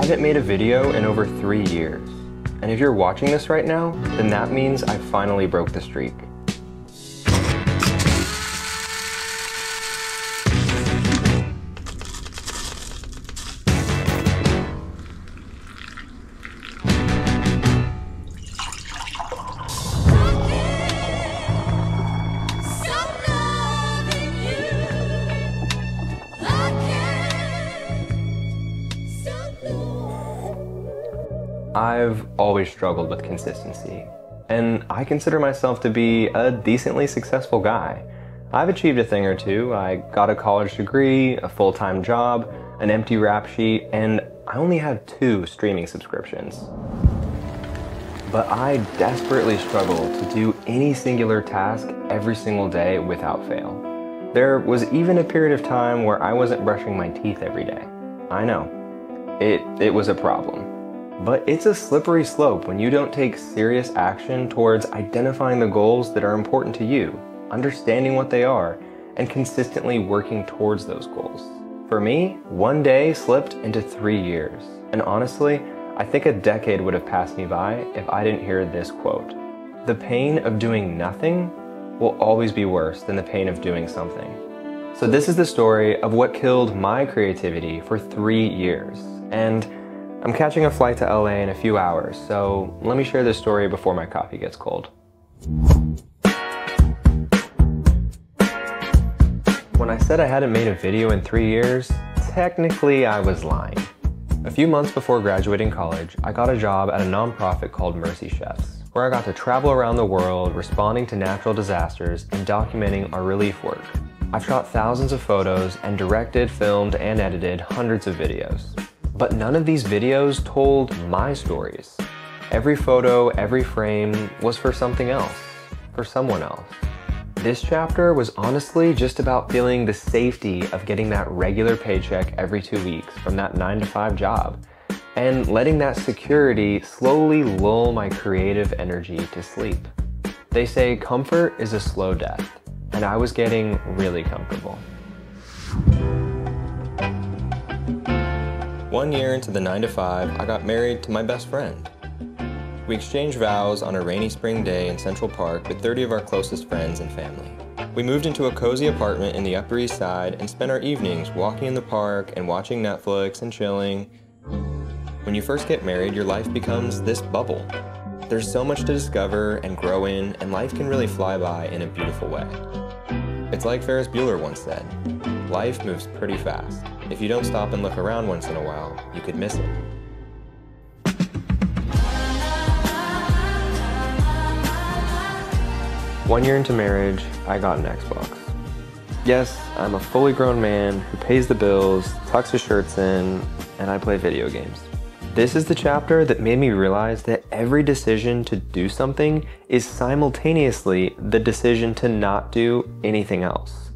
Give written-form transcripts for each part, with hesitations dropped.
haven't made a video in over 3 years. And if you're watching this right now, then that means I finally broke the streak. I've always struggled with consistency, and I consider myself to be a decently successful guy. I've achieved a thing or two. I got a college degree, a full-time job, an empty rap sheet, and I only have 2 streaming subscriptions. But I desperately struggle to do any singular task every single day without fail. There was even a period of time where I wasn't brushing my teeth every day. I know, it was a problem. But it's a slippery slope when you don't take serious action towards identifying the goals that are important to you, understanding what they are, and consistently working towards those goals. For me, 1 day slipped into 3 years. And honestly, I think a decade would have passed me by if I didn't hear this quote. The pain of doing nothing will always be worse than the pain of doing something. So this is the story of what killed my creativity for 3 years. And I'm catching a flight to LA in a few hours, so let me share this story before my coffee gets cold. When I said I hadn't made a video in 3 years, technically I was lying. A few months before graduating college, I got a job at a nonprofit called Mercy Chefs, where I got to travel around the world responding to natural disasters and documenting our relief work. I've shot thousands of photos and directed, filmed, and edited hundreds of videos. But none of these videos told my stories. Every photo, every frame was for something else, for someone else. This chapter was honestly just about feeling the safety of getting that regular paycheck every 2 weeks from that 9-to-5 job, and letting that security slowly lull my creative energy to sleep. They say comfort is a slow death, and I was getting really comfortable. 1 year into the 9-to-5, I got married to my best friend. We exchanged vows on a rainy spring day in Central Park with 30 of our closest friends and family. We moved into a cozy apartment in the Upper East Side and spent our evenings walking in the park and watching Netflix and chilling. When you first get married, your life becomes this bubble. There's so much to discover and grow in, and life can really fly by in a beautiful way. It's like Ferris Bueller once said, life moves pretty fast. If you don't stop and look around once in a while, you could miss it. One year into marriage, I got an Xbox. Yes, I'm a fully grown man who pays the bills, tucks his shirts in, and I play video games. This is the chapter that made me realize that every decision to do something is simultaneously the decision to not do anything else.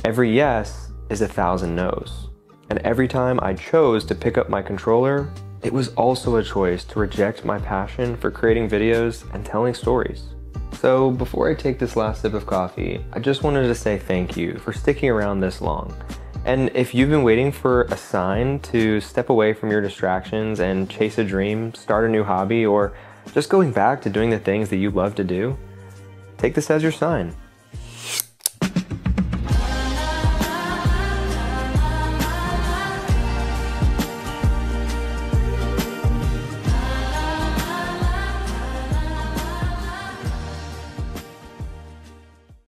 Every yes is 1,000 no's. And every time I chose to pick up my controller, it was also a choice to reject my passion for creating videos and telling stories. So before I take this last sip of coffee, I just wanted to say thank you for sticking around this long. And if you've been waiting for a sign to step away from your distractions and chase a dream, start a new hobby, or just going back to doing the things that you love to do, take this as your sign.